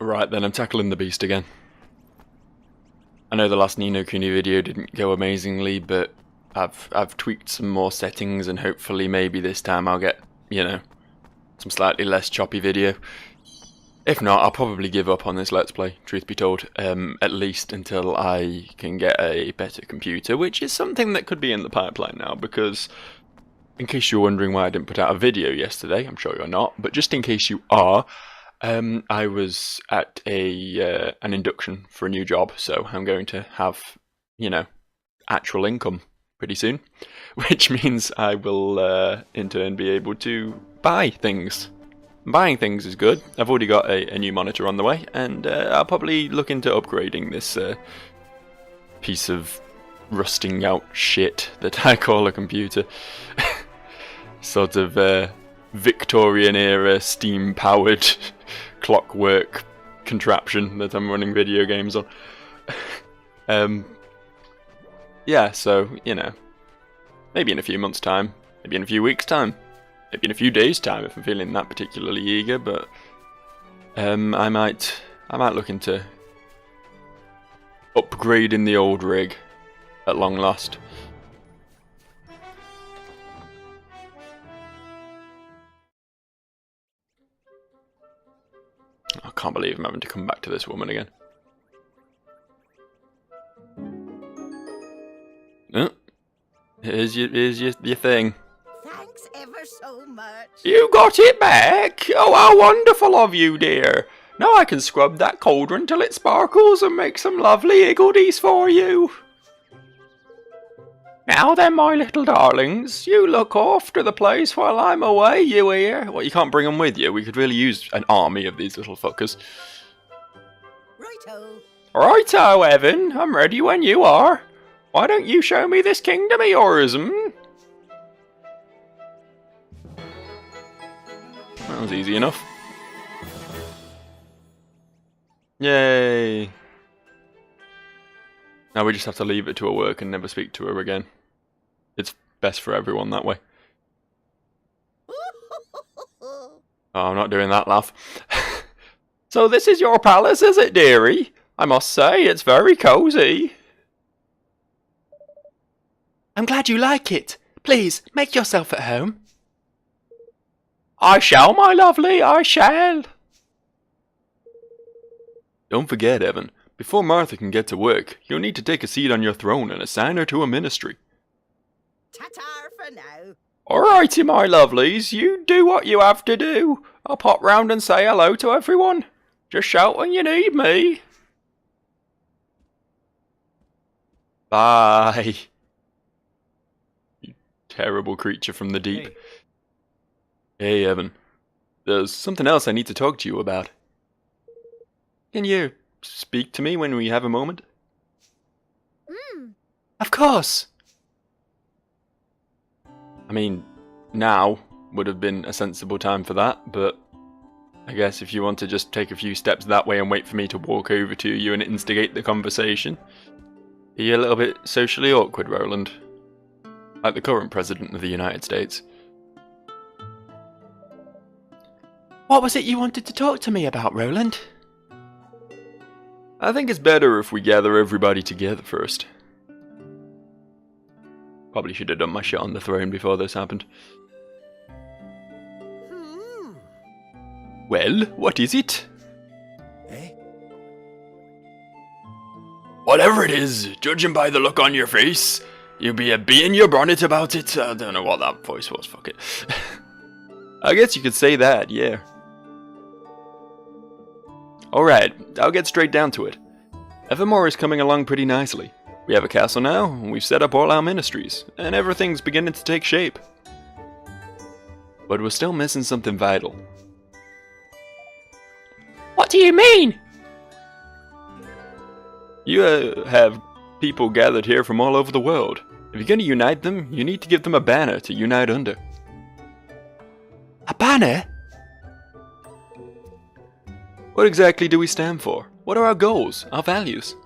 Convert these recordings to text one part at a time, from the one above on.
Right then, I'm tackling the beast again. I know the last Ni no Kuni video didn't go amazingly, but I've tweaked some more settings, and hopefully maybe this time I'll get, you know, some slightly less choppy video. If not, I'll probably give up on this Let's Play, truth be told, at least until I can get a better computer, which is something that could be in the pipeline now, because in case you're wondering why I didn't put out a video yesterday, I'm sure you're not, but just in case you are, I was at an induction for a new job, so I'm going to have, you know, actual income pretty soon, which means I will in turn be able to buy things. Buying things is good. I've already got a new monitor on the way, and I'll probably look into upgrading this piece of rusting out shit that I call a computer. Sort of Victorian era steam powered clockwork contraption that I'm running video games on. Yeah, so, you know, maybe in a few months' time, maybe in a few weeks' time, maybe in a few days' time if I'm feeling that particularly eager, but I might look into upgrading the old rig at long last. I can't believe I'm having to come back to this woman again. Oh, here's your thing. Thanks ever so much. You got it back? Oh, how wonderful of you, dear. Now I can scrub that cauldron till it sparkles and make some lovely iggledies for you. Now then, my little darlings, you look after the place while I'm away, you hear? What, you can't bring them with you? We could really use an army of these little fuckers. Righto. Righto, Evan. I'm ready when you are. Why don't you show me this kingdom of yours, That was easy enough. Yay. Now we just have to leave it to her work and never speak to her again. It's best for everyone that way. Oh, I'm not doing that laugh. So this is your palace, is it, dearie? I must say, it's very cosy. I'm glad you like it. Please, make yourself at home. I shall, my lovely, I shall. Don't forget, Evan, before Martha can get to work, you'll need to take a seat on your throne and assign her to a ministry. Ta-ta for now. Alrighty, my lovelies, you do what you have to do. I'll pop round and say hello to everyone. Just shout when you need me. Bye. You terrible creature from the deep. Hey, Evan. There's something else I need to talk to you about. Can you speak to me when we have a moment? Of course. I mean, now would have been a sensible time for that, but I guess if you want to just take a few steps that way and wait for me to walk over to you and instigate the conversation. Are you a little bit socially awkward, Roland? Like the current President of the United States. What was it you wanted to talk to me about, Roland? I think it's better if we gather everybody together first. Probably should have done my shit on the throne before this happened. Well, what is it? Whatever it is, judging by the look on your face, you'll be a bee in your bonnet about it. I don't know what that voice was, fuck it. I guess you could say that, yeah. Alright, I'll get straight down to it. Evermore is coming along pretty nicely. We have a castle now, and we've set up all our ministries, and everything's beginning to take shape. But we're still missing something vital. What do you mean? You have people gathered here from all over the world. If you're going to unite them, you need to give them a banner to unite under. A banner? What exactly do we stand for? What are our goals, our values?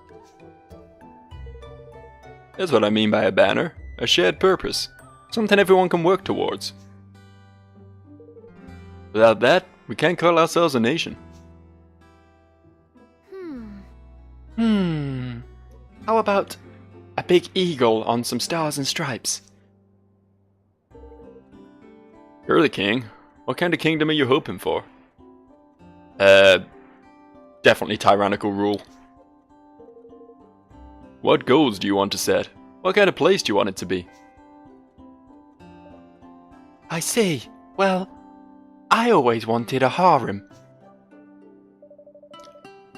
That's what I mean by a banner. A shared purpose. Something everyone can work towards. Without that, we can't call ourselves a nation. How about a big eagle on some stars and stripes? Surely, King. What kind of kingdom are you hoping for? Definitely tyrannical rule. What goals do you want to set? What kind of place do you want it to be? I see. Well, I always wanted a harem.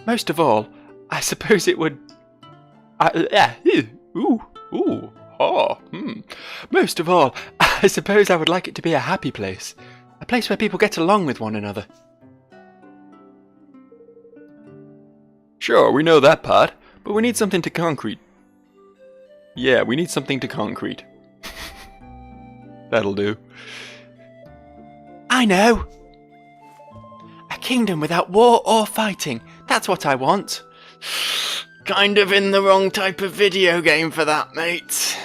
Most of all, I suppose it would... Most of all, I suppose I would like it to be a happy place. A place where people get along with one another. Sure, we know that part, but we need something to concrete. Yeah, we need something to concrete. That'll do. I know! A kingdom without war or fighting. That's what I want. Kind of in the wrong type of video game for that, mate.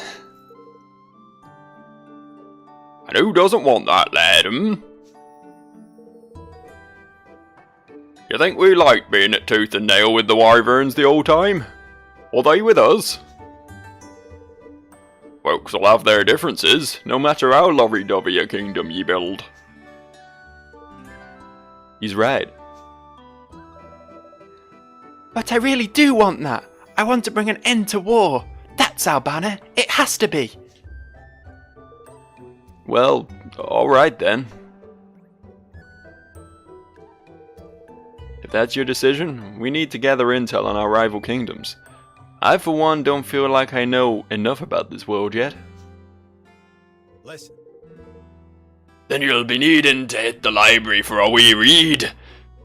And who doesn't want that, lad, You think we like being at tooth and nail with the wyverns the whole time? Or they with us? Folks will have their differences, no matter how lovey-dovey a kingdom ye build. He's right. But I really do want that. I want to bring an end to war. That's our banner. It has to be. Well, alright then. If that's your decision, we need to gather intel on our rival kingdoms. I, for one, don't feel like I know enough about this world yet. Listen. Then you'll be needing to hit the library for a wee read.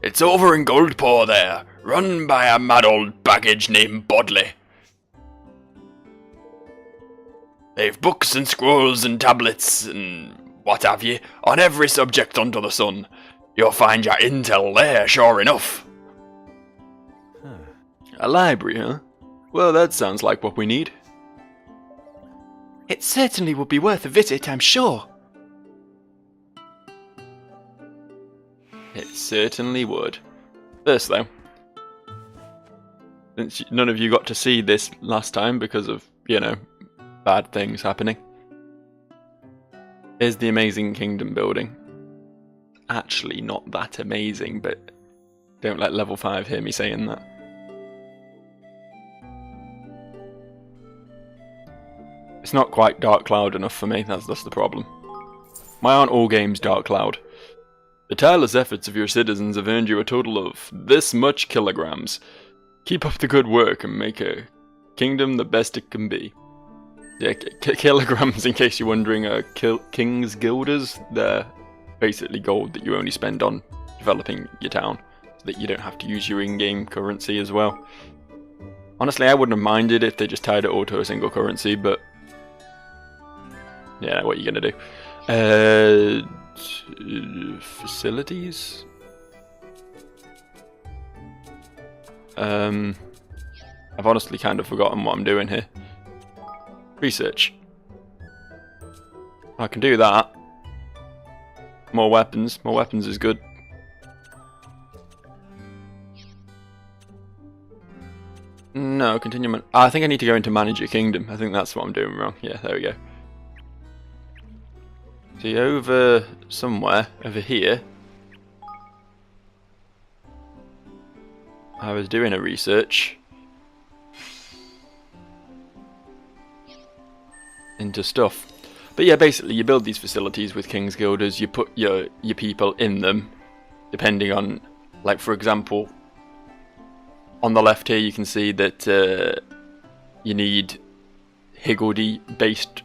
It's over in Goldpaw there, run by a mad old baggage named Bodley. They've books and scrolls and tablets and what have ye, on every subject under the sun. You'll find your intel there, sure enough. A library, huh? Well, that sounds like what we need. It certainly would be worth a visit, I'm sure. It certainly would. First, though, since none of you got to see this last time because of, you know, bad things happening, here's the amazing kingdom building. Actually not that amazing, but don't let level 5 hear me saying that. It's not quite Dark Cloud enough for me, that's the problem. Why aren't all games Dark Cloud? The tireless efforts of your citizens have earned you a total of this much kilograms. Keep up the good work and make a kingdom the best it can be. Yeah, kilograms, in case you're wondering, are King's Guilders. They're basically gold that you only spend on developing your town, so that you don't have to use your in-game currency as well. Honestly, I wouldn't have minded if they just tied it all to a single currency, but yeah, what are you gonna do? Facilities? I've honestly kind of forgotten what I'm doing here. Research. I can do that. More weapons. More weapons is good. No, continue. I think I need to go into manage your kingdom. I think that's what I'm doing wrong. Yeah, there we go. See, over somewhere, over here, I was doing a research into stuff. But yeah, basically you build these facilities with King's Guilders, you put your people in them, depending on, like for example, on the left here you can see that you need Higgledy-based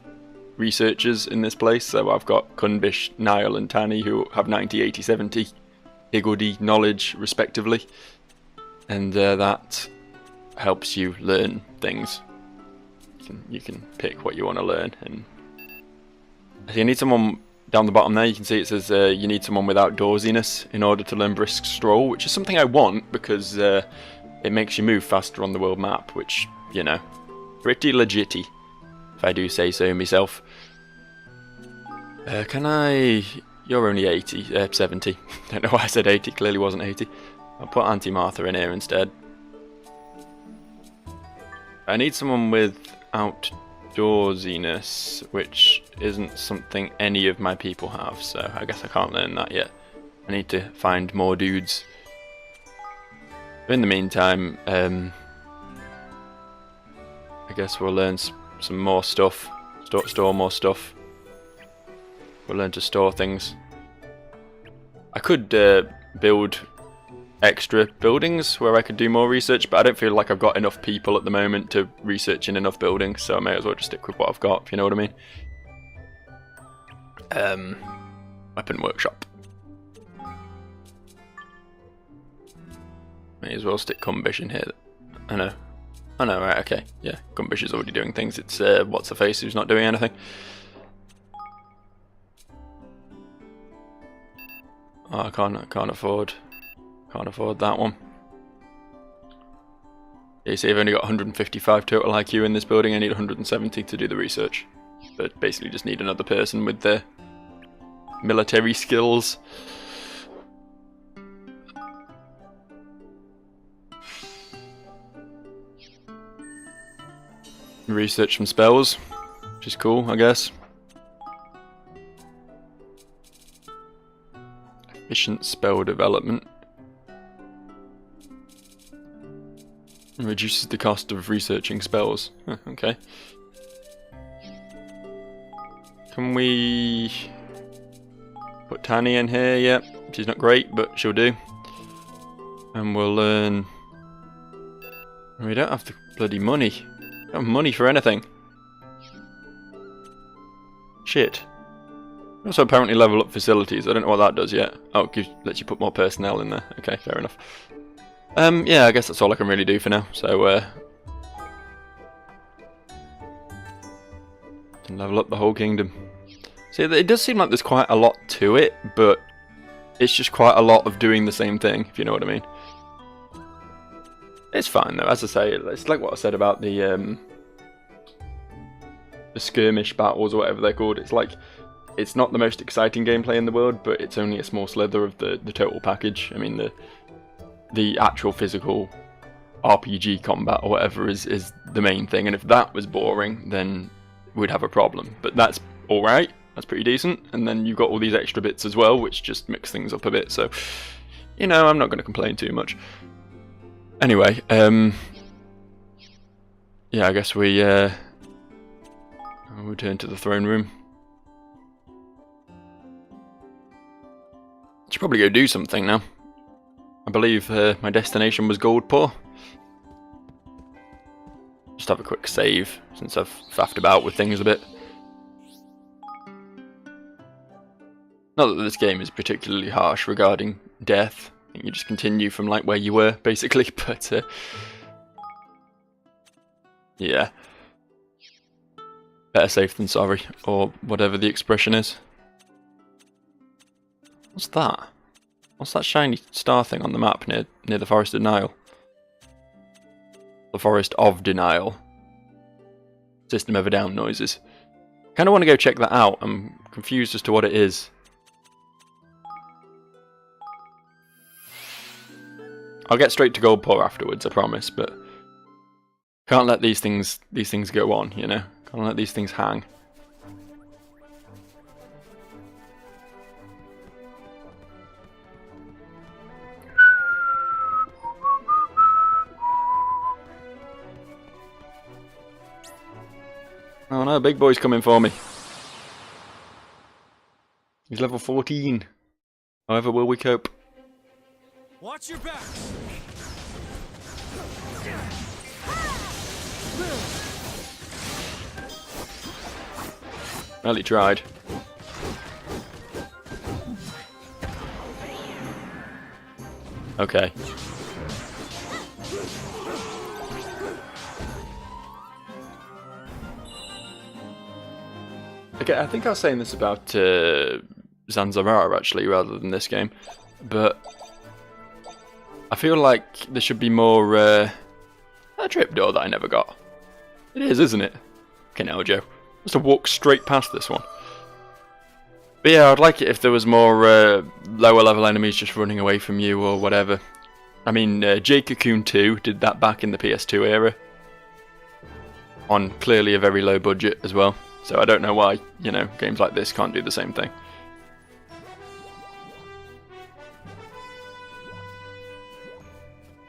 researchers in this place. So I've got Kunbish, Niall and Tani who have 90, 80, 70 Higgledy knowledge respectively. And that helps you learn things. You can pick what you want to learn. And you need someone down the bottom there. You can see it says you need someone with outdoorsiness in order to learn Brisk Stroll, which is something I want because it makes you move faster on the world map, which, you know, pretty legitty, if I do say so myself. Can I... You're only 80, 70. Don't know why I said 80, clearly wasn't 80. I'll put Auntie Martha in here instead. I need someone with outdoorsiness, which isn't something any of my people have, so I guess I can't learn that yet. I need to find more dudes. But in the meantime, I guess we'll learn some more stuff. Store more stuff. We'll learn to store things. I could build extra buildings where I could do more research, but I don't feel like I've got enough people at the moment to research in enough buildings, so I may as well just stick with what I've got, if you know what I mean. Weapon workshop. May as well stick Cumbish in here. I know, right, okay. Yeah, Cumbish is already doing things. It's what's her face who's not doing anything. Oh, I can't afford that one. You see, I've only got 155 total IQ in this building. I need 170 to do the research. But basically just need another person with the military skills. Research some spells, which is cool, I guess. Efficient spell development. Reduces the cost of researching spells. Huh, okay. Can we put Tani in here? Yep, she's not great, but she'll do. And we'll learn. We don't have the bloody money. We don't have money for anything. Shit. Also apparently level up facilities. I don't know what that does yet. Oh, it lets you put more personnel in there. Okay, fair enough. Yeah, I guess that's all I can really do for now. So, can level up the whole kingdom. See, it does seem like there's quite a lot to it, but it's just quite a lot of doing the same thing, if you know what I mean. It's fine though, as I say, it's like what I said about the skirmish battles or whatever they're called. It's like, it's not the most exciting gameplay in the world, but it's only a small slither of the total package. I mean, the actual physical RPG combat or whatever is the main thing, and if that was boring, then we'd have a problem. But that's alright, that's pretty decent, and then you've got all these extra bits as well, which just mix things up a bit, so, you know, I'm not going to complain too much. Anyway, yeah, I guess we return to the throne room. Should probably go do something now. I believe my destination was Goldpaw. Just have a quick save, since I've faffed about with things a bit. Not that this game is particularly harsh regarding death. I think you just continue from like where you were, basically, but yeah. Better safe than sorry, or whatever the expression is. What's that? What's that shiny star thing on the map near the Forest of Denial? The Forest of Denial. System of a Down noises. Kind of want to go check that out. I'm confused as to what it is. I'll get straight to Goldpaw afterwards, I promise, but can't let these things go on, you know? Can't let these things hang. Oh no, big boy's coming for me. He's level 14. However, will we cope? Watch your back. Well, he tried. Okay. Okay, I think I was saying this about Zanzibar actually, rather than this game, but I feel like there should be more a trapdoor that I never got. It is, isn't it? Okay, now Joe, just to walk straight past this one. But yeah, I'd like it if there was more lower level enemies just running away from you or whatever. I mean, J-Cocoon 2 did that back in the PS2 era. on clearly a very low budget as well. So I don't know why, you know, games like this can't do the same thing.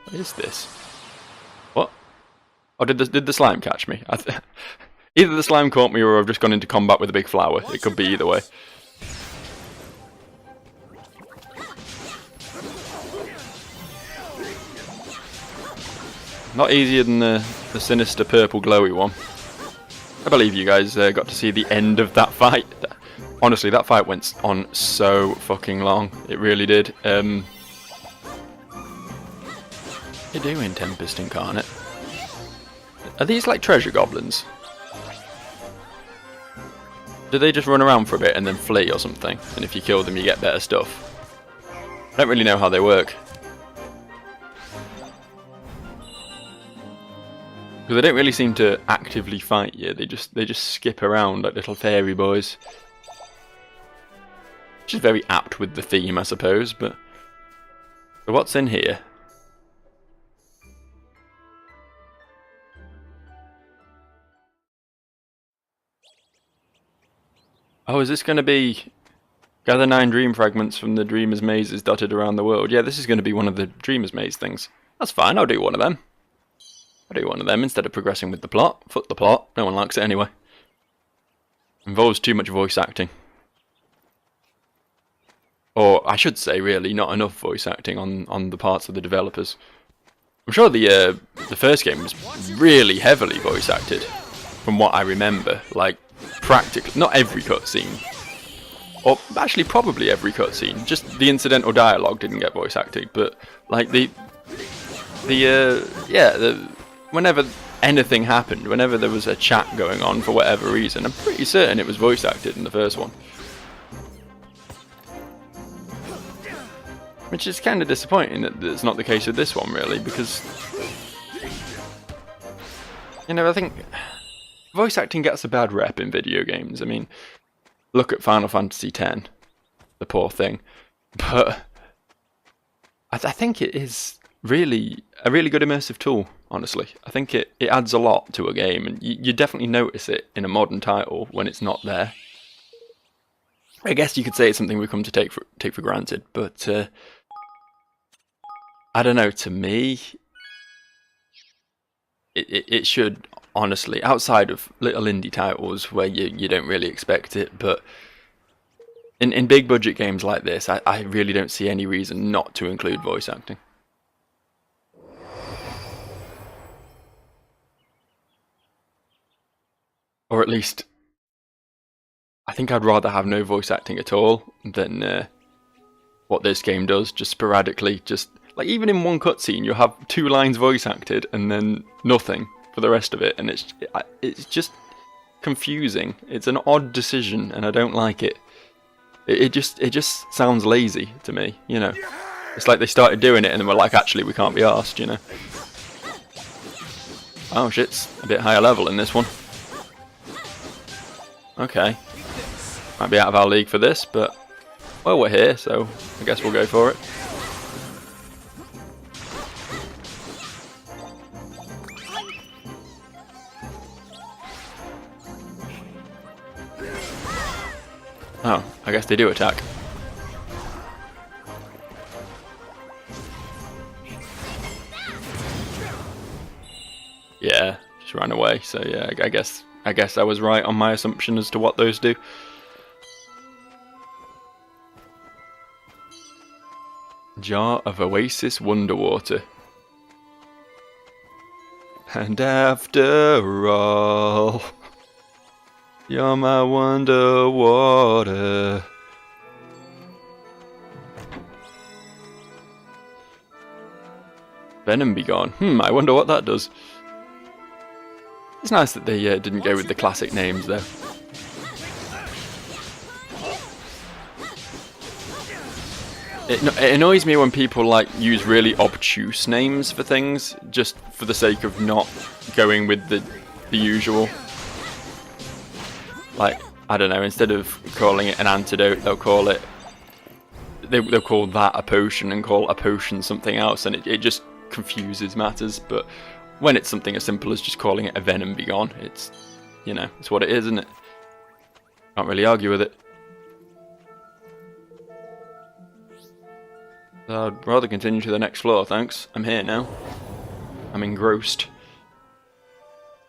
What is this? What? Oh, did the slime catch me? Either the slime caught me or I've just gone into combat with a big flower. It could be either way. Not easier than the sinister purple glowy one. I believe you guys got to see the end of that fight. Honestly, that fight went on so fucking long. It really did. What are you doing, Tempest Incarnate? Are these like treasure goblins? Do they just run around for a bit and then flee or something? And if you kill them you get better stuff? I don't really know how they work. Because they don't really seem to actively fight you, they just skip around like little fairy boys. Which is very apt with the theme, I suppose, but... So what's in here? Oh, is this going to be... Gather 9 dream fragments from the Dreamer's mazes dotted around the world. Yeah, this is going to be one of the Dreamer's maze things. That's fine, I'll do one of them. I'll do one of them instead of progressing with the plot. Fuck the plot, no one likes it anyway. Involves too much voice acting. Or, I should say, really, not enough voice acting on the parts of the developers. I'm sure the first game was really heavily voice acted, from what I remember. Like, practically, not every cutscene. Or, actually, probably every cutscene. Just the incidental dialogue didn't get voice acted, but, like, whenever anything happened, whenever there was a chat going on for whatever reason, I'm pretty certain it was voice acted in the first one. Which is kind of disappointing that it's not the case with this one, really, because... You know, I think voice acting gets a bad rep in video games. I mean, look at Final Fantasy X, the poor thing. But I think it is really a really good immersive tool, honestly. I think it adds a lot to a game, and you definitely notice it in a modern title when it's not there. I guess you could say it's something we've come to take for granted, but I don't know, to me, it should, honestly, outside of little indie titles where you don't really expect it, but in big budget games like this, I really don't see any reason not to include voice acting. Or at least, I think I'd rather have no voice acting at all than what this game does, just sporadically. Just like even in one cutscene, you'll have 2 lines voice acted and then nothing for the rest of it, and it's just confusing. It's an odd decision, and I don't like it. It just sounds lazy to me, you know. It's like they started doing it and then were like, actually, we can't be arsed, you know. Oh shit's a bit higher level in this one. Okay. Might be out of our league for this, but, well, we're here, so I guess we'll go for it. Oh, I guess they do attack. Yeah, just ran away, so yeah, I guess I was right on my assumption as to what those do. Jar of Oasis Wonder Water. And after all, you're my wonder water. Venom be gone. I wonder what that does. It's nice that they didn't go with the classic names, though. It annoys me when people like use really obtuse names for things just for the sake of not going with the usual. Like, I don't know, instead of calling it an antidote, they'll call it... They'll call that a potion and call a potion something else, and it just confuses matters. But when it's something as simple as just calling it a venom be gone, it's, you know, it's what it is, isn't it? Can't really argue with it. I'd rather continue to the next floor, thanks. I'm here now. I'm engrossed.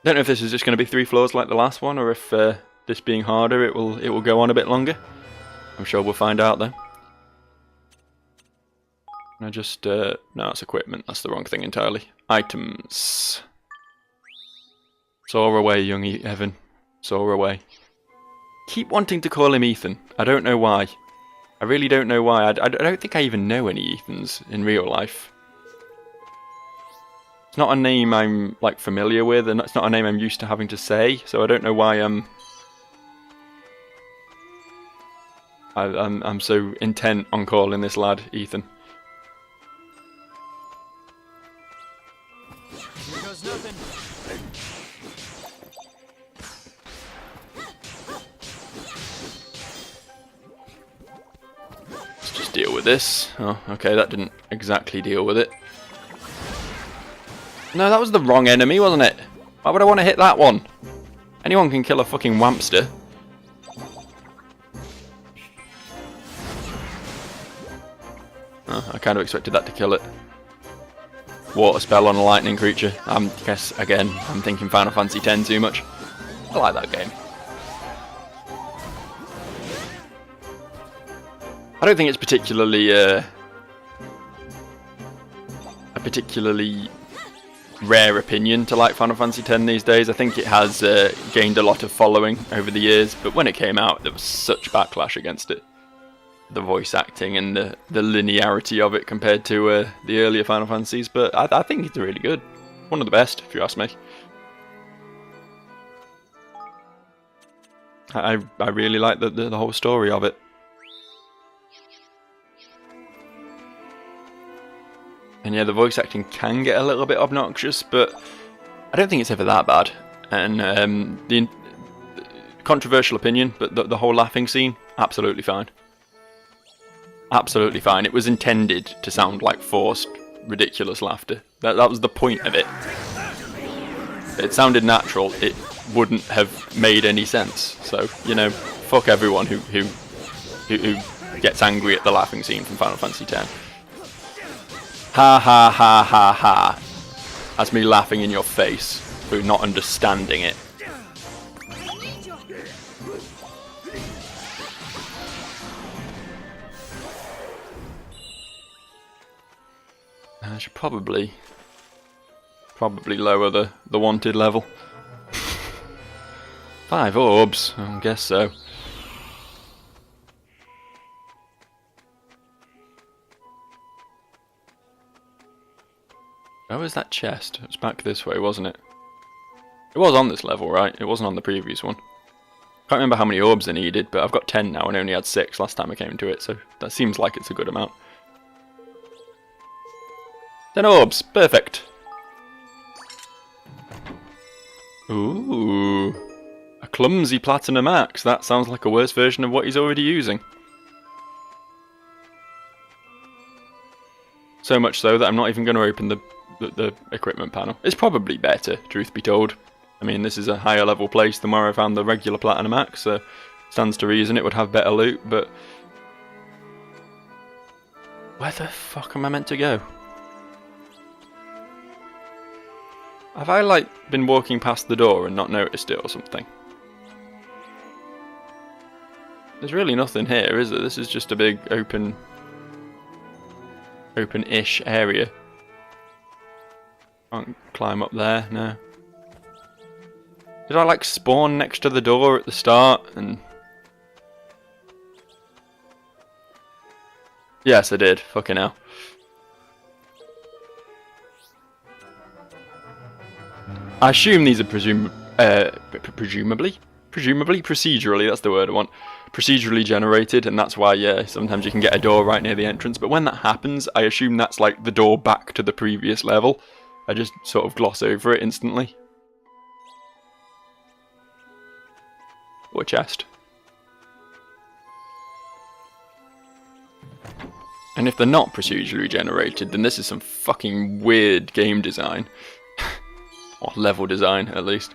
Don't know if this is just going to be 3 floors like the last one, or if this being harder, it will go on a bit longer. I'm sure we'll find out though. Can I just no, it's equipment. That's the wrong thing entirely. Items. Soar away, young Evan. Soar away. Keep wanting to call him Ethan. I don't know why. I really don't know why. I don't think I even know any Ethans in real life. It's not a name I'm like familiar with, and it's not a name I'm used to having to say. So I don't know why I'm so intent on calling this lad Ethan. Here goes nothing. Let's just deal with this. Oh, okay, that didn't exactly deal with it. No, that was the wrong enemy, wasn't it? Why would I want to hit that one? Anyone can kill a fucking wampster. Oh, I kind of expected that to kill it. Water spell on a lightning creature. I guess, again, I'm thinking Final Fantasy X too much. I like that game. I don't think it's particularly a particularly rare opinion to like Final Fantasy X these days. I think it has gained a lot of following over the years, but when it came out, there was such backlash against it. The voice acting and the linearity of it compared to the earlier Final Fantasies, but I think it's really good. One of the best, if you ask me. I really like the whole story of it. And yeah, the voice acting can get a little bit obnoxious, but I don't think it's ever that bad. And the controversial opinion, but the whole laughing scene, absolutely fine. Absolutely fine. It was intended to sound like forced, ridiculous laughter. That was the point of it. It sounded natural. It wouldn't have made any sense. So, you know, fuck everyone who gets angry at the laughing scene from Final Fantasy X. Ha ha ha ha ha. That's me laughing in your face for not understanding it. I should probably lower the wanted level. 5 orbs, I guess so. Where was that chest? It was back this way, wasn't it? It was on this level, right? It wasn't on the previous one. Can't remember how many orbs I needed, but I've got 10 now and only had 6 last time I came to it, so that seems like it's a good amount. 10 orbs, perfect. Ooh, a clumsy platinum axe. That sounds like a worse version of what he's already using. So much so that I'm not even going to open the equipment panel. It's probably better, truth be told. I mean, this is a higher level place than where I found the regular platinum axe, so stands to reason it would have better loot, but where the fuck am I meant to go? Have I, like, been walking past the door and not noticed it or something? There's really nothing here, is there? This is just a big open-ish area. Can't climb up there, no. Did I, like, spawn next to the door at the start and... Yes, I did. Fucking hell. I assume these are presumably procedurally, that's the word I want, procedurally generated, and that's why sometimes you can get a door right near the entrance, but when that happens, I assume that's like the door back to the previous level. I just sort of gloss over it instantly. Or a chest. And if they're not procedurally generated, then this is some fucking weird game design. Or level design, at least.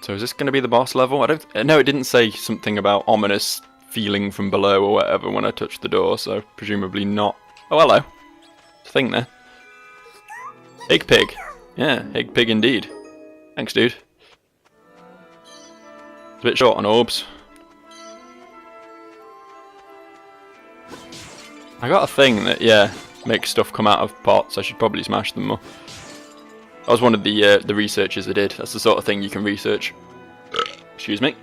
So is this going to be the boss level? I don't. No, it didn't say something about ominous feeling from below or whatever when I touched the door, so presumably not. Oh, hello. There's a thing there. Egg pig. Yeah, egg pig indeed. Thanks, dude. It's a bit short on orbs. I got a thing that, yeah, makes stuff come out of pots. I should probably smash them more. I was one of the researchers that did. That's the sort of thing you can research. Excuse me.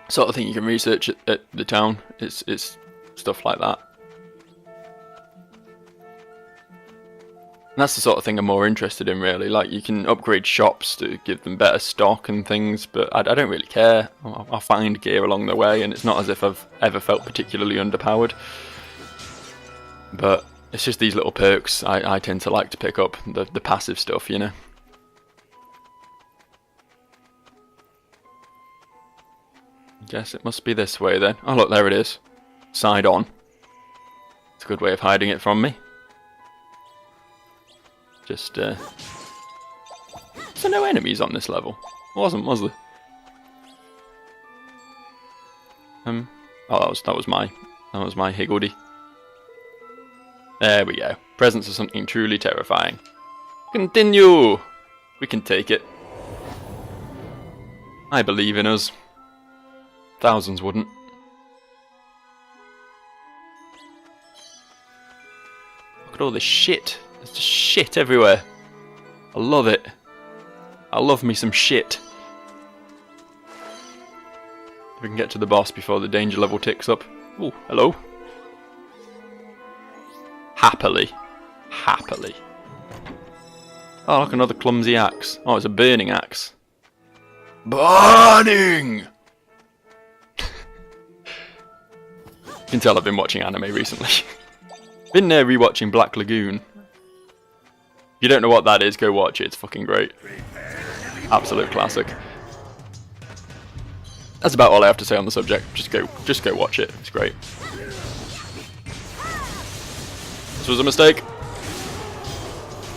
Sort of thing you can research at the town. It's stuff like that. And that's the sort of thing I'm more interested in, really. Like, you can upgrade shops to give them better stock and things, but I don't really care. I'll find gear along the way, and it's not as if I've ever felt particularly underpowered. But it's just these little perks I tend to like to pick up, the passive stuff, you know. Guess it must be this way then. Oh look, there it is. Side on. It's a good way of hiding it from me. Just, so no enemies on this level. Wasn't, was there? Oh, that was my higgledy. There we go. Presence of something truly terrifying. Continue! We can take it. I believe in us. Thousands wouldn't. Look at all this shit. There's just shit everywhere. I love it. I love me some shit. If we can get to the boss before the danger level ticks up. Oh, hello. Happily. Happily. Oh, look, another clumsy axe. Oh, it's a burning axe. Burning! You can tell I've been watching anime recently. Been rewatching Black Lagoon. If you don't know what that is, go watch it. It's fucking great. Absolute classic. That's about all I have to say on the subject. Just go watch it. It's great. This was a mistake.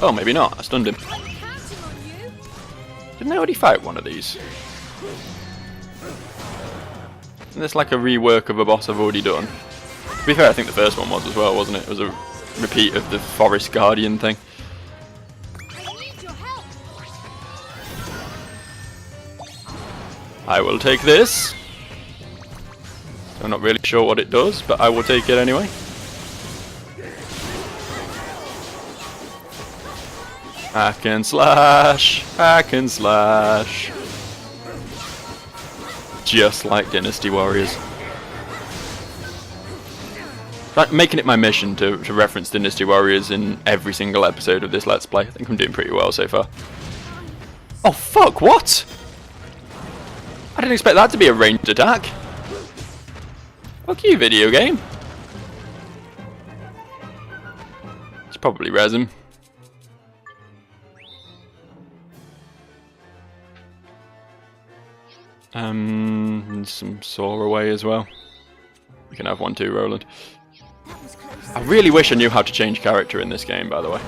Oh, maybe not. I stunned him. Didn't I already fight one of these? Isn't this like a rework of a boss I've already done? To be fair, I think the first one was as well, wasn't it? It was a repeat of the Forest Guardian thing. I will take this. I'm not really sure what it does, but I will take it anyway. Hack and slash, hack and slash. Just like Dynasty Warriors. Making it my mission to reference Dynasty Warriors in every single episode of this Let's Play. I think I'm doing pretty well so far. Oh fuck, what? I didn't expect that to be a ranged attack. Fuck you, video game. It's probably resin. Some saw away as well. You can have one too, Roland. I really wish I knew how to change character in this game, by the way.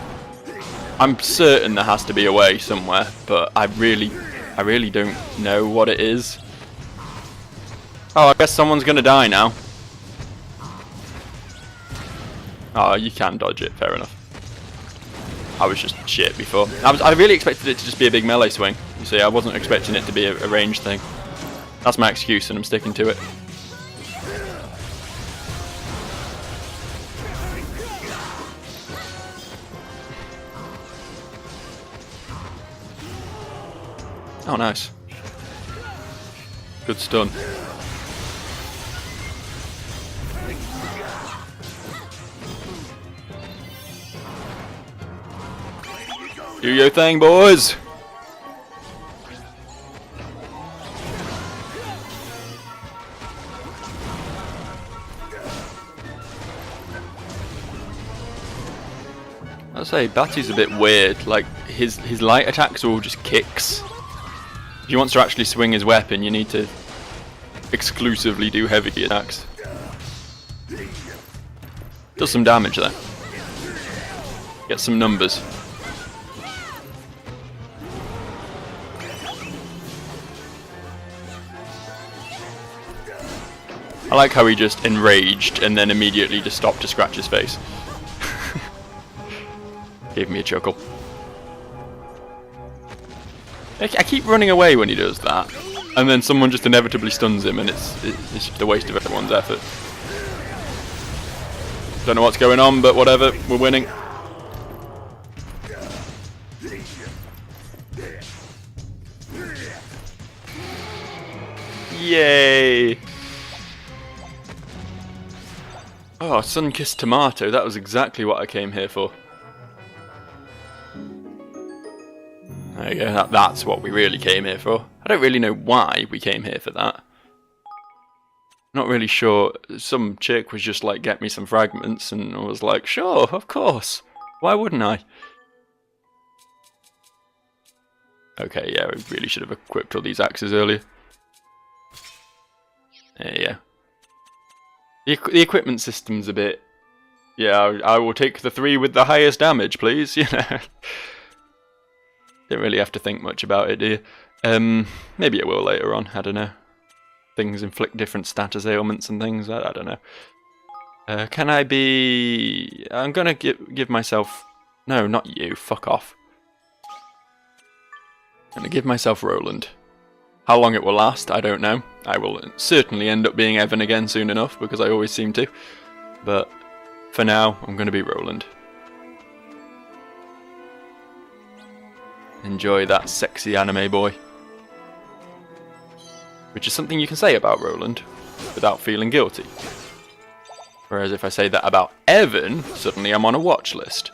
I'm certain there has to be a way somewhere, but I really don't know what it is. Oh, I guess someone's gonna die now. Oh, you can dodge it, fair enough. I was just shit before. I really expected it to just be a big melee swing. You see, I wasn't expecting it to be a ranged thing. That's my excuse, and I'm sticking to it. Oh, nice. Good stun. Do your thing, boys! I'll say, Batty's a bit weird. Like, his light attacks are all just kicks. If he wants to actually swing his weapon, you need to exclusively do heavy attacks. Does some damage there. Get some numbers. I like how he just enraged and then immediately just stopped to scratch his face. Gave me a chuckle. I keep running away when he does that, and then someone just inevitably stuns him, and it's just a waste of everyone's effort. Don't know what's going on, but whatever, we're winning. Yay! Oh, sun-kissed tomato, that was exactly what I came here for. There you go, that's what we really came here for. I don't really know why we came here for that. Not really sure. Some chick was just like, get me some fragments, and I was like, sure, of course. Why wouldn't I? Okay, yeah, we really should have equipped all these axes earlier. There you go. The equipment system's a bit... Yeah, I will take the 3 with the highest damage, please, you know. Don't really have to think much about it, do you? Maybe it will later on, I don't know. Things inflict different status ailments and things, I don't know. Can I be... I'm gonna give myself... No, not you, fuck off. I'm gonna give myself Roland. How long it will last, I don't know. I will certainly end up being Evan again soon enough, because I always seem to. But for now, I'm gonna be Roland. Enjoy that sexy anime boy. Which is something you can say about Roland without feeling guilty. Whereas if I say that about Evan, suddenly I'm on a watch list.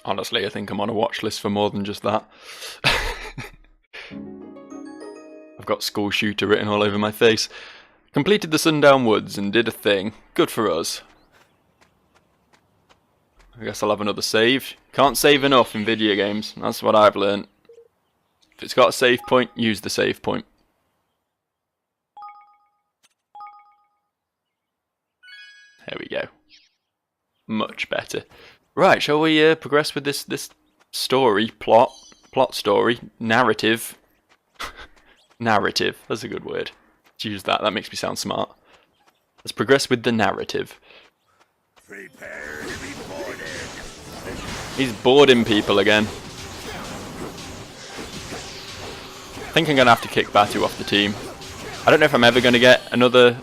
Honestly, I think I'm on a watch list for more than just that. I've got school shooter written all over my face. Completed the Sundown Woods and did a thing. Good for us. I guess I'll have another save. Can't save enough in video games. That's what I've learned. If it's got a save point, use the save point. There we go. Much better. Right, shall we progress with this story, plot story, narrative? Narrative, that's a good word. Let's use that, that makes me sound smart. Let's progress with the narrative. Prepare to be boarded. He's boarding people again. I think I'm going to have to kick Batu off the team. I don't know if I'm ever going to get another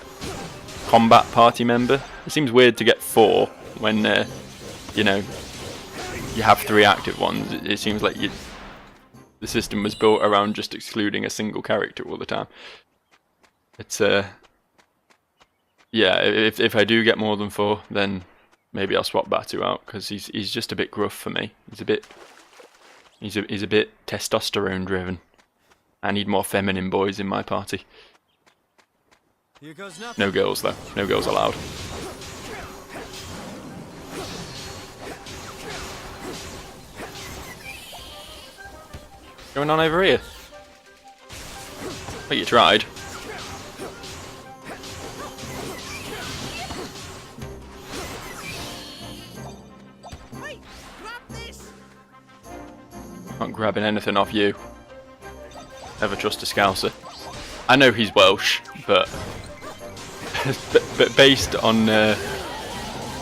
combat party member. It seems weird to get 4 when, you know, you have 3 active ones. It seems like the system was built around just excluding a single character all the time. It's, yeah, if I do get more than 4, then maybe I'll swap Batu out, because he's just a bit gruff for me. He's a bit testosterone driven. I need more feminine boys in my party. Here goes nothing. No girls though. No girls allowed. What's going on over here? Well, you tried. Wait, grab this. Not grabbing anything off you. Never trust a Scouser. I know he's Welsh, but but based on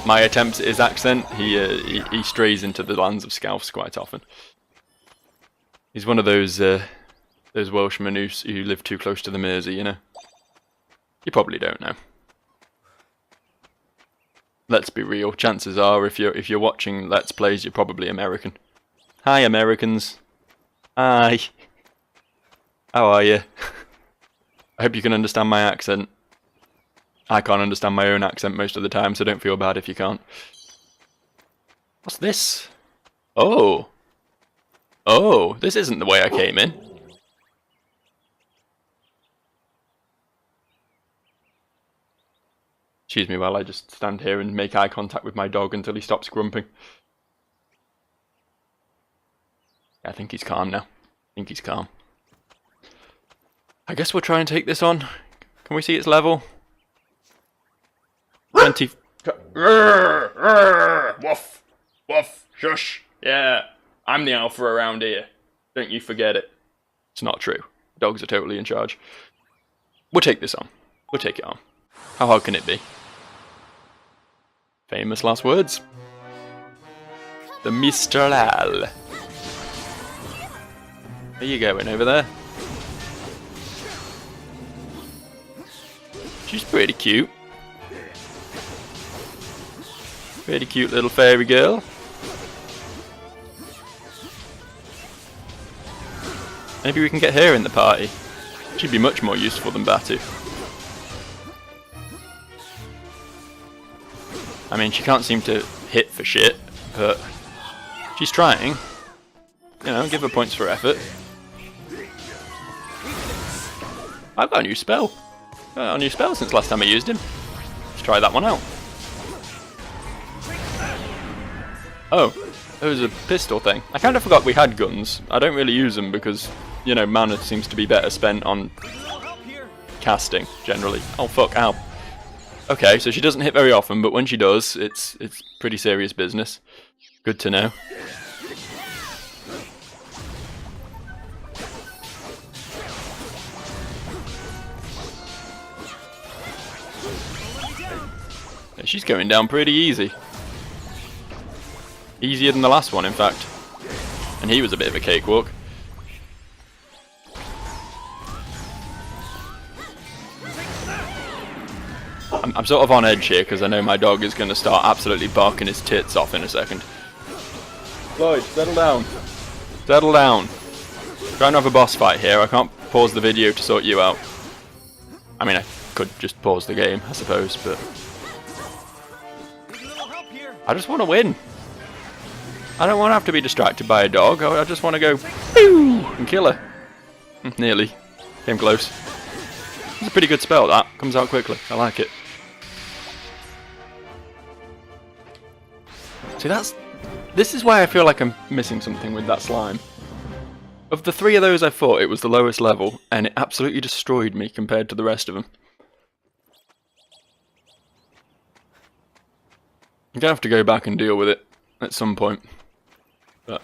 my attempts at his accent, he strays into the lands of Scouse quite often. He's one of those Welshmen who live too close to the Mersey, you know. You probably don't know. Let's be real. Chances are, if you're watching Let's Plays, you're probably American. Hi, Americans. Hi. How are you? I hope you can understand my accent. I can't understand my own accent most of the time, so don't feel bad if you can't. What's this? Oh. Oh, this isn't the way I came in. Excuse me while I just stand here and make eye contact with my dog until he stops grumping. I think he's calm now. I think he's calm. I guess we'll try and take this on. Can we see its level? 20. Woof. Woof. Shush. Yeah. I'm the alpha around here. Don't you forget it. It's not true. Dogs are totally in charge. We'll take this on. We'll take it on. How hard can it be? Famous last words. The Mistral. Where you going over there? She's pretty cute. Pretty cute little fairy girl. Maybe we can get her in the party. She'd be much more useful than Batu. I mean, she can't seem to hit for shit, but she's trying. You know, give her points for effort. I've got a new spell. A new spell since last time I used him. Let's try that one out. Oh, it was a pistol thing. I kind of forgot we had guns. I don't really use them because, you know, mana seems to be better spent on casting, generally. Oh fuck, ow. Okay, so she doesn't hit very often, but when she does, it's pretty serious business. Good to know. Yeah, she's going down pretty easy. Easier than the last one, in fact. And he was a bit of a cakewalk. I'm sort of on edge here because I know my dog is going to start absolutely barking his tits off in a second. Floyd, settle down. Settle down. Trying to have a boss fight here. I can't pause the video to sort you out. I mean, I could just pause the game, I suppose, but I just want to win. I don't want to have to be distracted by a dog. I just want to go pew and kill her. Nearly. Came close. It's a pretty good spell, that. Comes out quickly. I like it. See, this is why I feel like I'm missing something with that slime. Of the three of those I fought, it was the lowest level, and it absolutely destroyed me compared to the rest of them. I'm gonna have to go back and deal with it at some point. But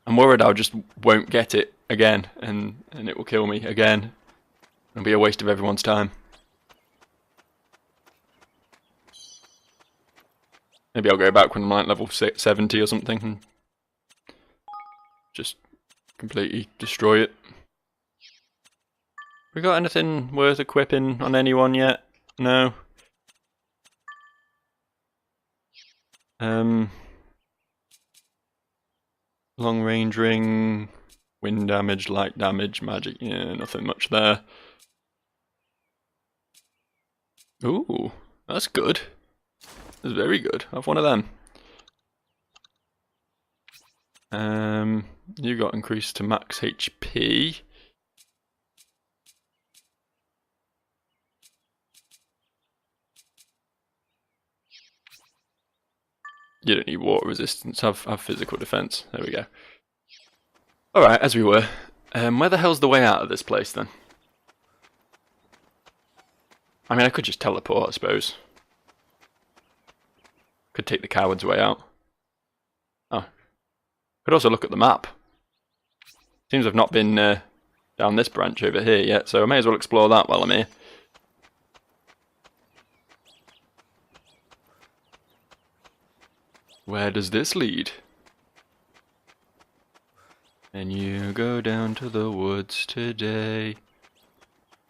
I'm worried I just won't get it again, and it will kill me again. It'll be a waste of everyone's time. Maybe I'll go back when I'm like level 70 or something and just completely destroy it. We got anything worth equipping on anyone yet? No. Long range ring, wind damage, light damage, magic, yeah, nothing much there. Ooh, that's good. That's very good. I have one of them. You got increased to max HP. You don't need water resistance. Have physical defense. There we go. All right, as we were. Where the hell's the way out of this place then? I mean, I could just teleport, I suppose. Could take the coward's way out. Oh. Could also look at the map. Seems I've not been down this branch over here yet, so I may as well explore that while I'm here. Where does this lead? And you go down to the woods today.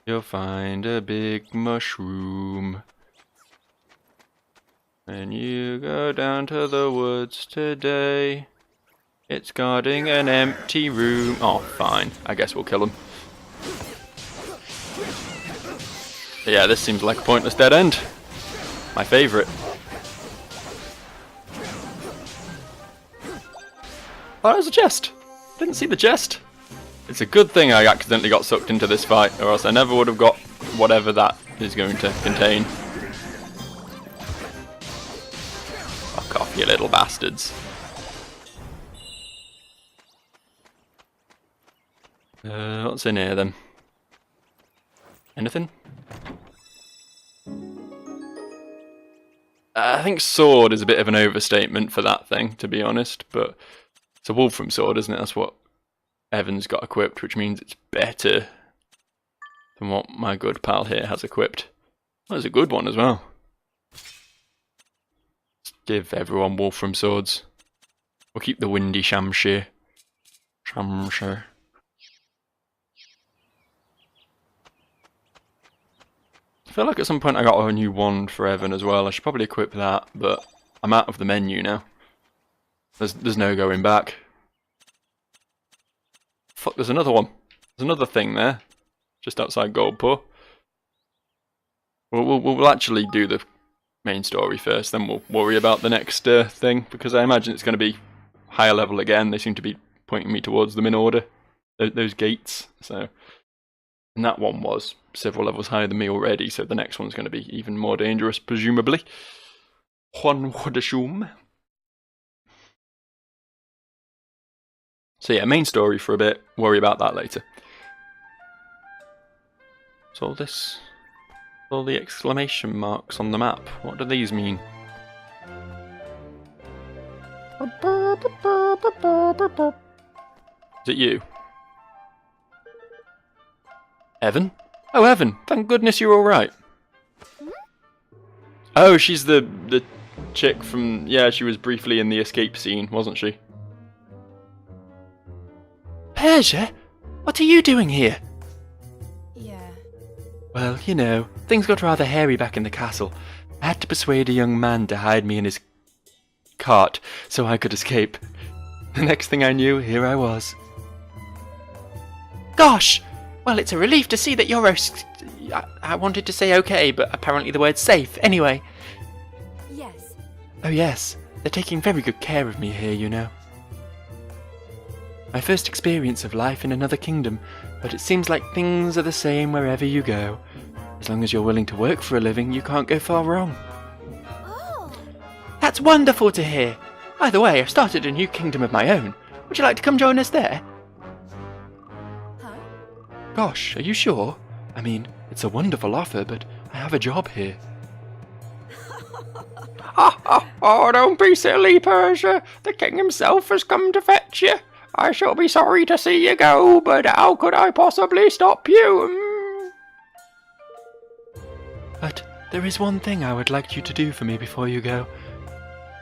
You'll find a big mushroom. And you go down to the woods today. It's guarding an empty room. Oh, fine. I guess we'll kill him. But yeah, this seems like a pointless dead end. My favourite. Oh, there's a chest. Didn't see the chest. It's a good thing I accidentally got sucked into this fight, or else I never would have got whatever that is going to contain. Fuck off, you little bastards. What's in here then? Anything? I think sword is a bit of an overstatement for that thing, to be honest, but it's a Wolfram sword, isn't it? That's what Evan's got equipped, which means it's better than what my good pal here has equipped. That was a good one as well. Let's give everyone Wolfram swords. We'll keep the windy Shamshir. Shamshir. I feel like at some point I got a new wand for Evan as well. I should probably equip that, but I'm out of the menu now. There's no going back. Fuck, there's another one. There's another thing there, just outside Goldpaw. We'll actually do the main story first, then we'll worry about the next thing, because I imagine it's going to be higher level again. They seem to be pointing me towards them in order. Those gates, so... And that one was several levels higher than me already, so the next one's going to be even more dangerous, presumably. One would assume. So yeah, main story for a bit, worry about that later. So all this... all the exclamation marks on the map, what do these mean? Is it you? Evan? Oh, Evan, thank goodness you're alright. Oh, she's the chick from... yeah, she was briefly in the escape scene, wasn't she? Persia? What are you doing here? Yeah. Well, you know, things got rather hairy back in the castle. I had to persuade a young man to hide me in his cart so I could escape. The next thing I knew, here I was. Gosh! Well, it's a relief to see that you're I wanted to say okay, but apparently the word's safe. Anyway. Yes. Oh yes, they're taking very good care of me here, you know. My first experience of life in another kingdom, but it seems like things are the same wherever you go. As long as you're willing to work for a living, you can't go far wrong. Oh. That's wonderful to hear. By the way, I've started a new kingdom of my own. Would you like to come join us there? Huh? Gosh, are you sure? I mean, it's a wonderful offer, but I have a job here. Oh, don't be silly, Persia. The king himself has come to fetch you. I shall be sorry to see you go, but how could I possibly stop you? But there is one thing I would like you to do for me before you go.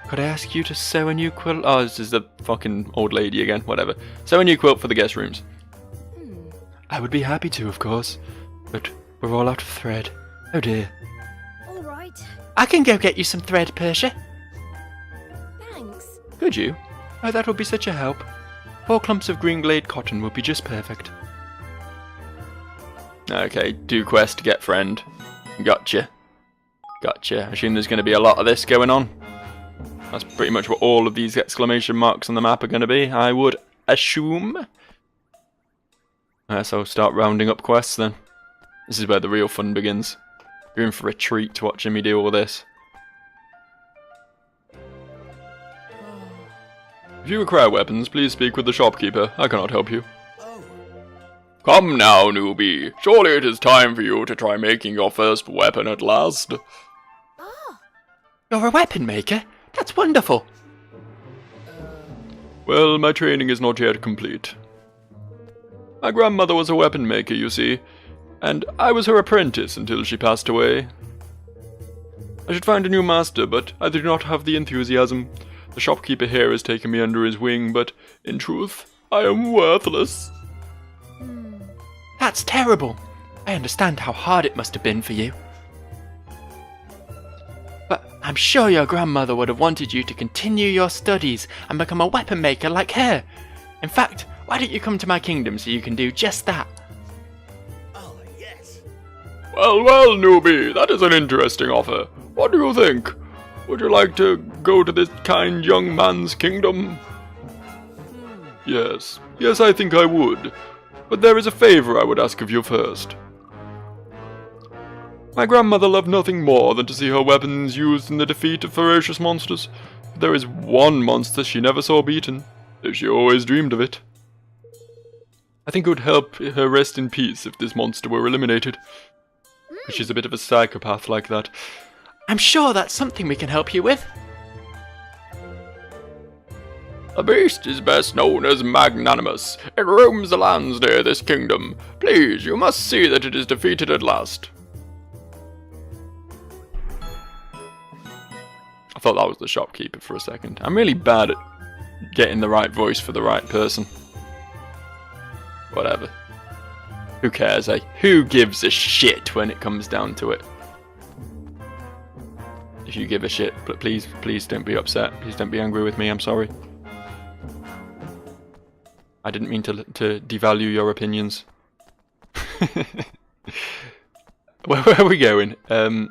Could I ask you to sew a new quilt? Oh, this is the fucking old lady again, whatever. Sew a new quilt for the guest rooms. I would be happy to, of course, but we're all out of thread. Oh dear. All right. I can go get you some thread, Persia. Thanks. Could you? Oh, that would be such a help. 4 clumps of green glade cotton would be just perfect. Okay, do quest, get friend. Gotcha. Gotcha. I assume there's going to be a lot of this going on. That's pretty much what all of these exclamation marks on the map are going to be, I would assume. So I'll start rounding up quests then. This is where the real fun begins. You're in for a treat watching me do all this. If you require weapons, please speak with the shopkeeper. I cannot help you. Oh, Come now, newbie. Surely it is time for you to try making your first weapon at last. Ah. You're a weapon maker? That's wonderful. Well, my training is not yet complete. My grandmother was a weapon maker, you see, and I was her apprentice until she passed away. I should find a new master, but I do not have the enthusiasm. The shopkeeper here has taken me under his wing, but in truth, I am worthless. That's terrible. I understand how hard it must have been for you. But I'm sure your grandmother would have wanted you to continue your studies and become a weapon maker like her. In fact, why don't you come to my kingdom so you can do just that? oh, yes. Well, well, newbie, that is an interesting offer. What do you think? Would you like to go to this kind young man's kingdom? Yes, yes, I think I would. But there is a favor I would ask of you first. My grandmother loved nothing more than to see her weapons used in the defeat of ferocious monsters. But there is one monster she never saw beaten, though she always dreamed of it. I think it would help her rest in peace if this monster were eliminated. But she's a bit of a psychopath like that. I'm sure that's something we can help you with. The beast is best known as magnanimous. It roams the lands near this kingdom. Please, you must see that it is defeated at last. I thought that was the shopkeeper for a second. I'm really bad at getting the right voice for the right person. Whatever. Who cares, eh? Who gives a shit when it comes down to it? If you give a shit, please don't be upset. Please don't be angry with me, I'm sorry. I didn't mean to devalue your opinions. Where are we going? Over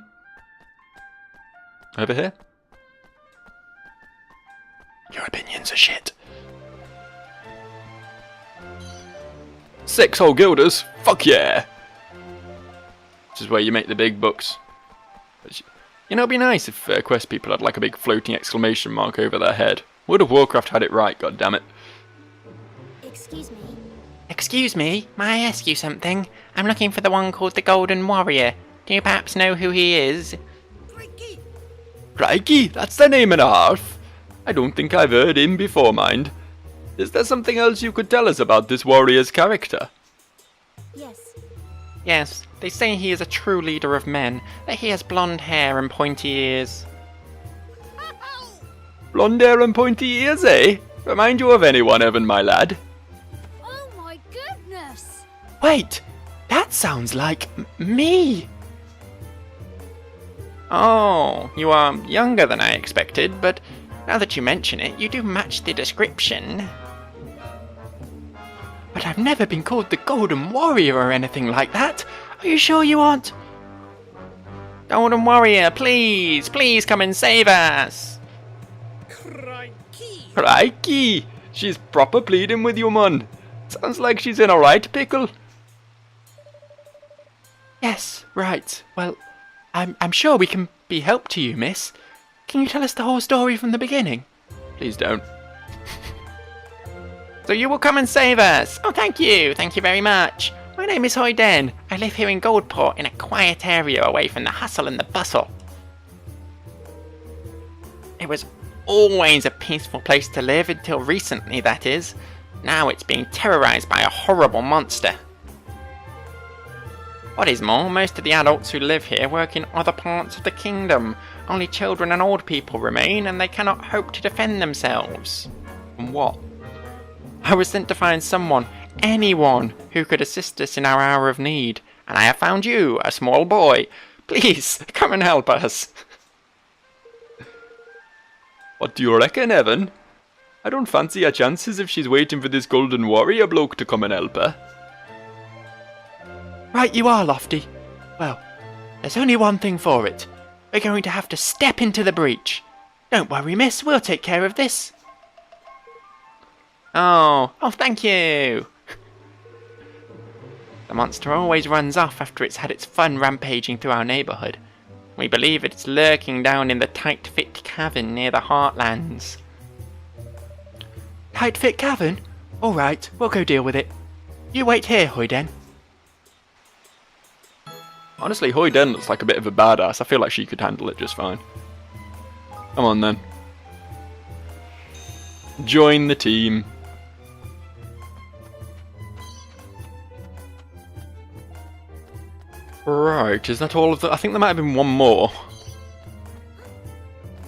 here? Your opinions are shit. 6 whole guilders? Fuck yeah! This is where you make the big bucks. You know, it'd be nice if quest people had like a big floating exclamation mark over their head. World of Warcraft had it right, goddammit. Excuse me. Excuse me, may I ask you something? I'm looking for the one called the Golden Warrior. Do you perhaps know who he is? Crikey! Crikey, that's the name and a half. I don't think I've heard him before, mind. Is there something else you could tell us about this warrior's character? Yes. Yes, they say he is a true leader of men, that he has blonde hair and pointy ears. Blonde hair and pointy ears, eh? Remind you of anyone, Evan, my lad? Oh my goodness! Wait, that sounds like me. Oh, you are younger than I expected, but now that you mention it, you do match the description. But I've never been called the Golden Warrior or anything like that. Are you sure you aren't? Golden Warrior, please, please come and save us. Crikey! Crikey! She's proper pleading with you, man. Sounds like she's in a right pickle. Yes, right. Well, I'm sure we can be help to you, miss. Can you tell us the whole story from the beginning? Please don't. So you will come and save us. Oh, thank you very much. My name is Hoyden. I live here in Goldport in a quiet area away from the hustle and the bustle. It was always a peaceful place to live until recently, that is. Now it's being terrorized by a horrible monster. What is more, most of the adults who live here work in other parts of the kingdom. Only children and old people remain, and they cannot hope to defend themselves. From what? I was sent to find someone, anyone, who could assist us in our hour of need, and I have found you, a small boy. Please, come and help us. What do you reckon, Evan? I don't fancy her chances if she's waiting for this Golden Warrior bloke to come and help her. Right you are, Lofty. Well, there's only one thing for it. We're going to have to step into the breach. Don't worry, miss, we'll take care of this. Oh, thank you. The monster always runs off after it's had its fun rampaging through our neighbourhood. We believe it's lurking down in the tight-fit cavern near the Heartlands. Tight-fit cavern? All right, we'll go deal with it. You wait here, Hoyden. Honestly, Hoyden looks like a bit of a badass. I feel like she could handle it just fine. Come on then. Join the team. Right, is that all of the... I think there might have been one more.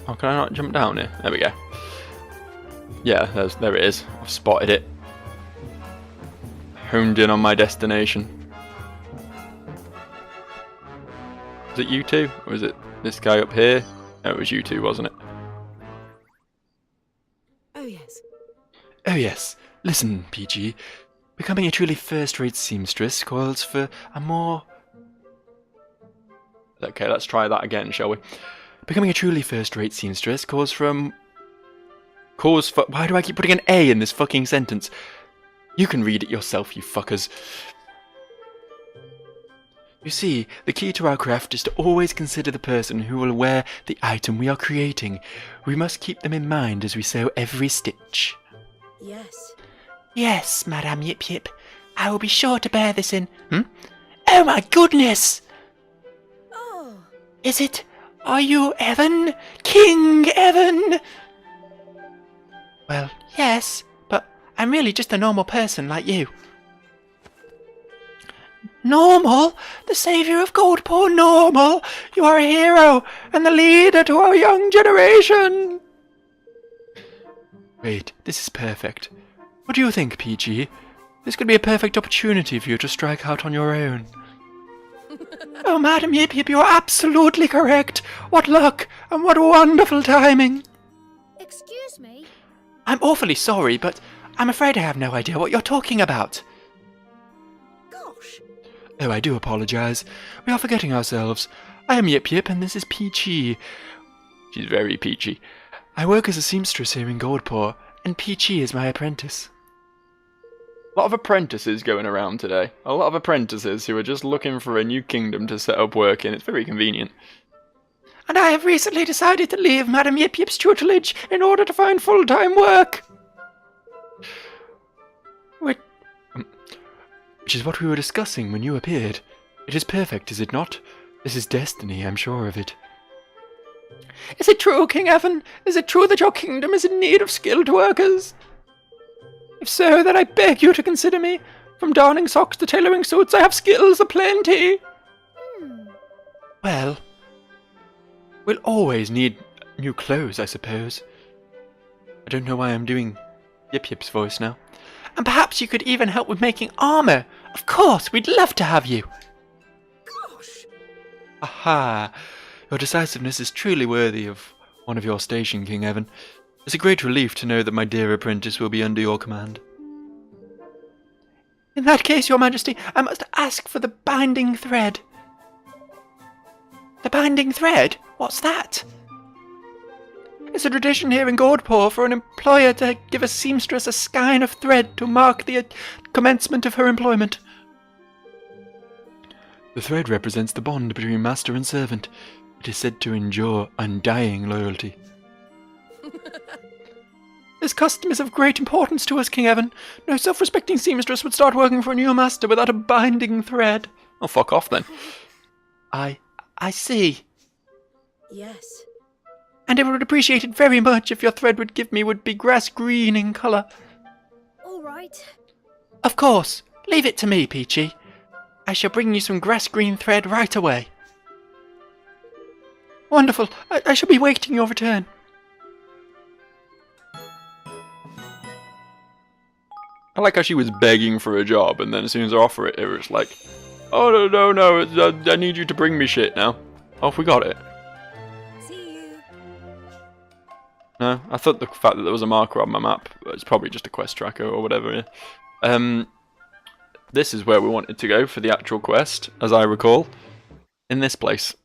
Oh, can I not jump down here? There we go. Yeah, there it is. I've spotted it. Honed in on my destination. Was it you two? Or was it this guy up here? No, it was you two, wasn't it? Oh yes. Oh yes. Listen, PG. Becoming a truly first-rate seamstress calls for a more... Okay, let's try that again, shall we? Becoming a truly first-rate seamstress calls for... Why do I keep putting an A in this fucking sentence? You can read it yourself, you fuckers. You see, the key to our craft is to always consider the person who will wear the item we are creating. We must keep them in mind as we sew every stitch. Yes. Yes, Madame Yip Yip. I will be sure to bear this in. Oh my goodness! Oh, Is it? Are you Evan? King Evan? Well, yes, but I'm really just a normal person like you. Normal? The saviour of Goldpaw Normal? You are a hero and the leader to our young generation. Wait, this is perfect. What do you think, Peachy? This could be a perfect opportunity for you to strike out on your own. Oh, Madam Yip Yip, you're absolutely correct. What luck and what wonderful timing. excuse me. I'm awfully sorry, but I'm afraid I have no idea what you're talking about. Gosh. Oh, I do apologize. We are forgetting ourselves. I am Yip Yip, and this is Peachy. She's very peachy. I work as a seamstress here in Goldpaw, and Peachy is my apprentice. A lot of apprentices going around today. A lot of apprentices who are just looking for a new kingdom to set up work in. It's very convenient. And I have recently decided to leave Madam Yip Yip's tutelage in order to find full-time work. Which is what we were discussing when you appeared. It is perfect, is it not? This is destiny, I'm sure of it. Is it true, King Evan? Is it true that your kingdom is in need of skilled workers? If so, then I beg you to consider me. From darning socks to tailoring suits, I have skills aplenty. Well, we'll always need new clothes, I suppose. I don't know why I'm doing Yip Yip's voice now. And perhaps you could even help with making armour. Of course, we'd love to have you. Gosh. Aha! Your decisiveness is truly worthy of one of your station, King Evan. It's a great relief to know that my dear apprentice will be under your command. In that case, Your Majesty, I must ask for the binding thread. The binding thread? What's that? It's a tradition here in Goldpaw for an employer to give a seamstress a skein of thread to mark the commencement of her employment. The thread represents the bond between master and servant. It is said to endure undying loyalty. This custom is of great importance to us, King Evan. No self-respecting seamstress would start working for a new master without a binding thread. Oh, fuck off then. I see. Yes. And I would appreciate it very much if your thread would be grass green in colour. All right. Of course. Leave it to me, Peachy. I shall bring you some grass green thread right away. Wonderful. I shall be waiting your return. I like how she was begging for a job, and then as soon as I offer it, it was like, oh, no, I need you to bring me shit now. Off we got it. See you. No, I thought the fact that there was a marker on my map, it's probably just a quest tracker or whatever. Yeah. This is where we wanted to go for the actual quest, as I recall. In this place.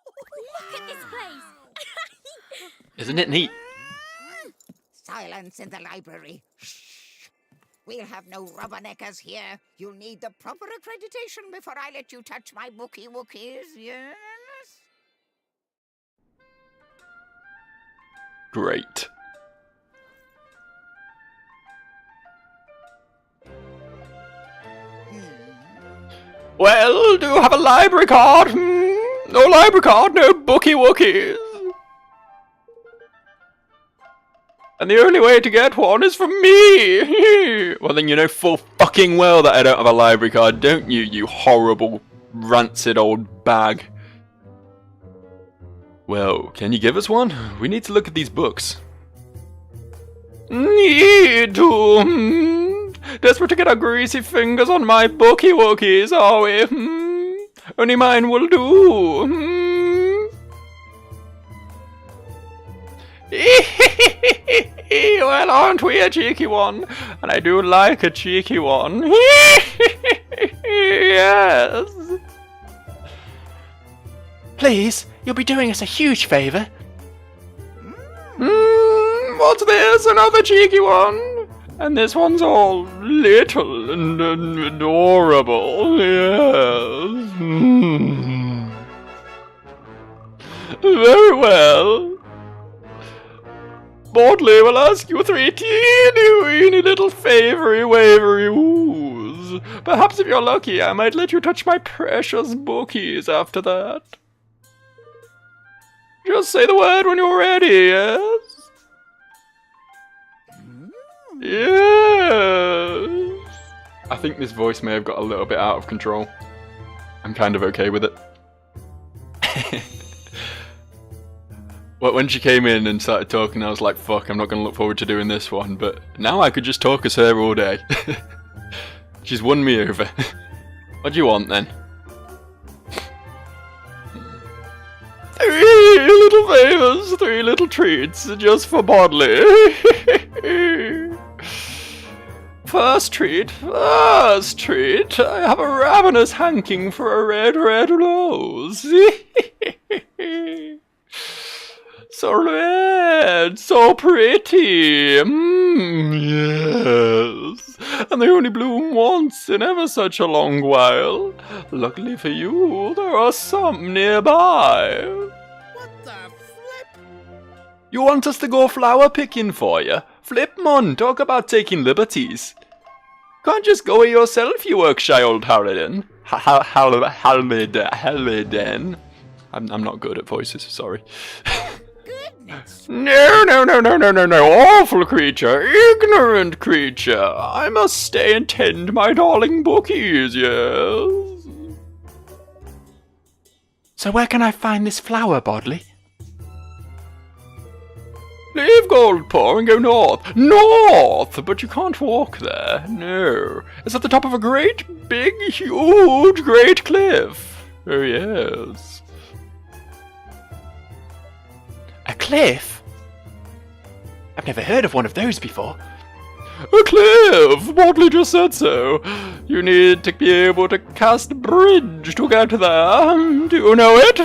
Look at this place. Isn't it neat? Silence in the library. Shh. We'll have no rubberneckers here. You'll need the proper accreditation before I let you touch my bookie wookies, yes? Great. Well, do you have a library card? No library card, no bookie wookies. And the only way to get one is from me! Well then you know full fucking well that I don't have a library card, don't you, you horrible, rancid old bag. Well, can you give us one? We need to look at these books. Need to? Desperate to get our greasy fingers on my bookie wookies, are we? Only mine will do. Well, aren't we a cheeky one? And I do like a cheeky one. Yes. Please, you'll be doing us a huge favour. What's this? Another cheeky one? And this one's all little and adorable. Yes. Very well. Boldly will ask you 3 teeny weeny little favoury wavery woos. Perhaps if you're lucky, I might let you touch my precious bookies after that. Just say the word when you're ready, yes? Yes. I think this voice may have got a little bit out of control. I'm kind of okay with it. Well, when she came in and started talking, I was like, fuck, I'm not going to look forward to doing this one, but now I could just talk as her all day. She's won me over. What do you want, then? 3 little favours, 3 little treats, just for Bodley. First treat, I have a ravenous hanking for a red rose. So red, so pretty, yes. And they only bloom once in ever such a long while. Luckily for you, there are some nearby. What the flip? You want us to go flower picking for you? Flip, mon, talk about taking liberties. Can't just go it yourself, you Yorkshire old harridan. Hallidan. I'm not good at voices, sorry. No, awful creature, ignorant creature. I must stay and tend my darling bookies, yes. So where can I find this flower, Bodley? Leave Goldpaw and go north. North! But you can't walk there, no. It's at the top of a great, big, huge, great cliff. Oh, yes. A cliff? I've never heard of one of those before. A cliff! Bodley just said so. You need to be able to cast a bridge to get there. Do you know it?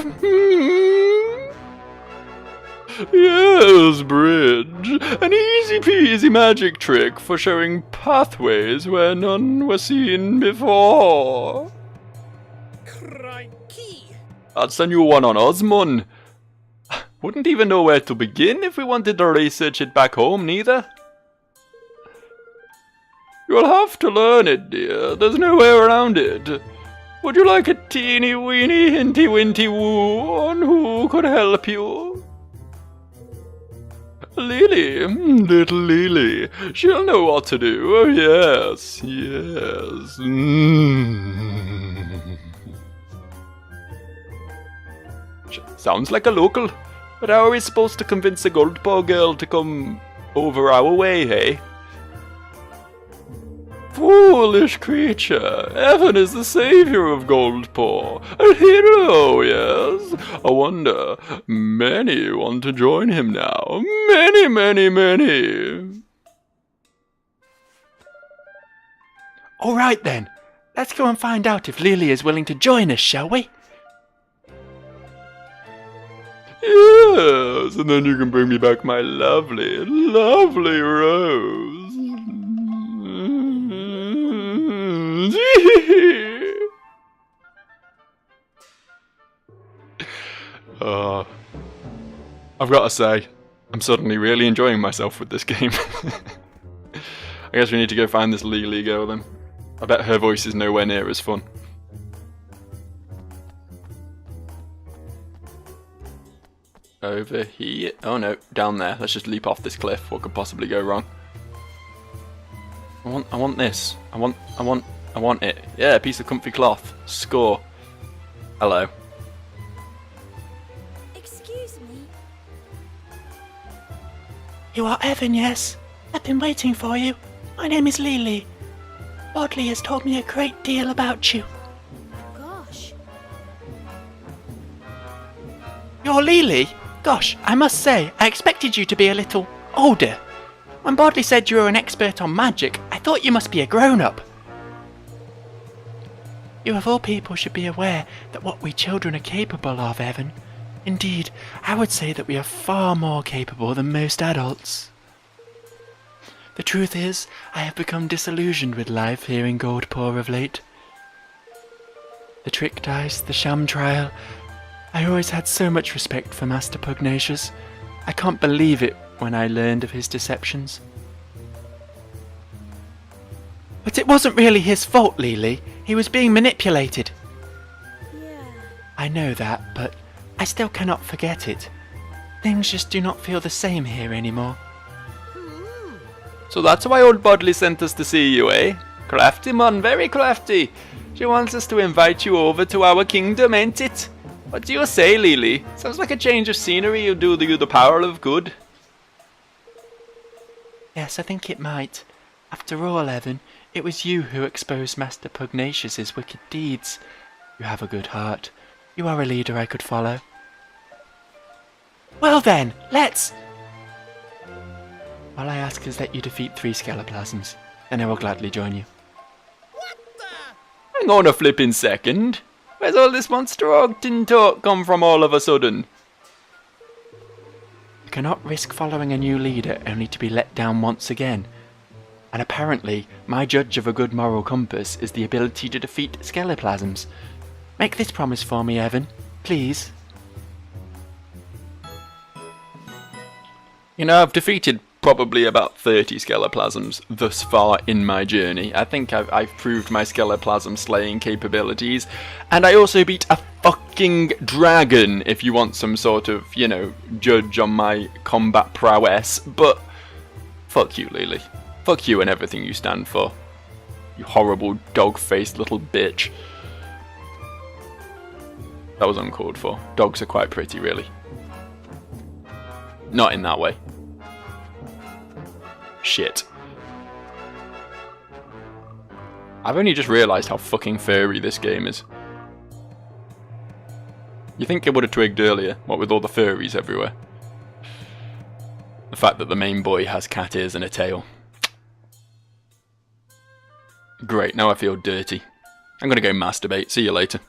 Yes, bridge. An easy-peasy magic trick for showing pathways where none were seen before. Crikey! That's a new one on us, mun. Wouldn't even know where to begin if we wanted to research it back home, neither. You'll have to learn it, dear. There's no way around it. Would you like a teeny-weeny hinty-winty woo on who could help you? Lily, little Lily. She'll know what to do. Oh, yes, yes. Sounds like a local. But how are we supposed to convince a Goldpaw girl to come over our way, hey? Foolish creature! Evan is the saviour of Goldpaw. A hero, yes. I wonder, many want to join him now. Many. All right then. Let's go and find out if Lily is willing to join us, shall we? Yes, and then you can bring me back my lovely, lovely rose. I've got to say, I'm suddenly really enjoying myself with this game. I guess we need to go find this Lily girl then. I bet her voice is nowhere near as fun. Over here. Oh no, down there. Let's just leap off this cliff. What could possibly go wrong? I want this. I want it. Yeah, a piece of comfy cloth. Score. Hello. Excuse me. You are Evan, yes? I've been waiting for you. My name is Lily. Bodley has told me a great deal about you. Gosh. You're Lily? Gosh, I must say, I expected you to be a little older. When Bodley said you were an expert on magic, I thought you must be a grown-up. You of all people should be aware that what we children are capable of, Evan. Indeed, I would say that we are far more capable than most adults. The truth is, I have become disillusioned with life here in Goldpaw of late. The trick dice, the sham trial. I always had so much respect for Master Pugnacious. I can't believe it when I learned of his deceptions. But it wasn't really his fault, Lily. He was being manipulated. Yeah. I know that, but I still cannot forget it. Things just do not feel the same here anymore. So that's why old Bodley sent us to see you, eh? Crafty man, very crafty. She wants us to invite you over to our kingdom, ain't it? What do you say, Lily? Sounds like a change of scenery will do you the power of good. Yes, I think it might. After all, Evan, it was you who exposed Master Pugnacious's wicked deeds. You have a good heart. You are a leader I could follow. Well then, let's... All I ask is that you defeat 3 skeleplasms, then I will gladly join you. Hang on a flippin' second. Where's all this monster ogden talk come from all of a sudden? You cannot risk following a new leader only to be let down once again. And apparently, my judge of a good moral compass is the ability to defeat skeleplasms. Make this promise for me, Evan, please. You know, I've defeated probably about 30 skeleplasms thus far in my journey. I think I've proved my skeleplasm slaying capabilities. And I also beat a fucking dragon, if you want some sort of, you know, judge on my combat prowess. But, fuck you, Lily. Fuck you and everything you stand for. You horrible dog-faced little bitch. That was uncalled for. Dogs are quite pretty, really. Not in that way. Shit. I've only just realised how fucking furry this game is. You think I would have twigged earlier, what with all the furries everywhere. The fact that the main boy has cat ears and a tail. Great, now I feel dirty. I'm gonna go masturbate. See you later.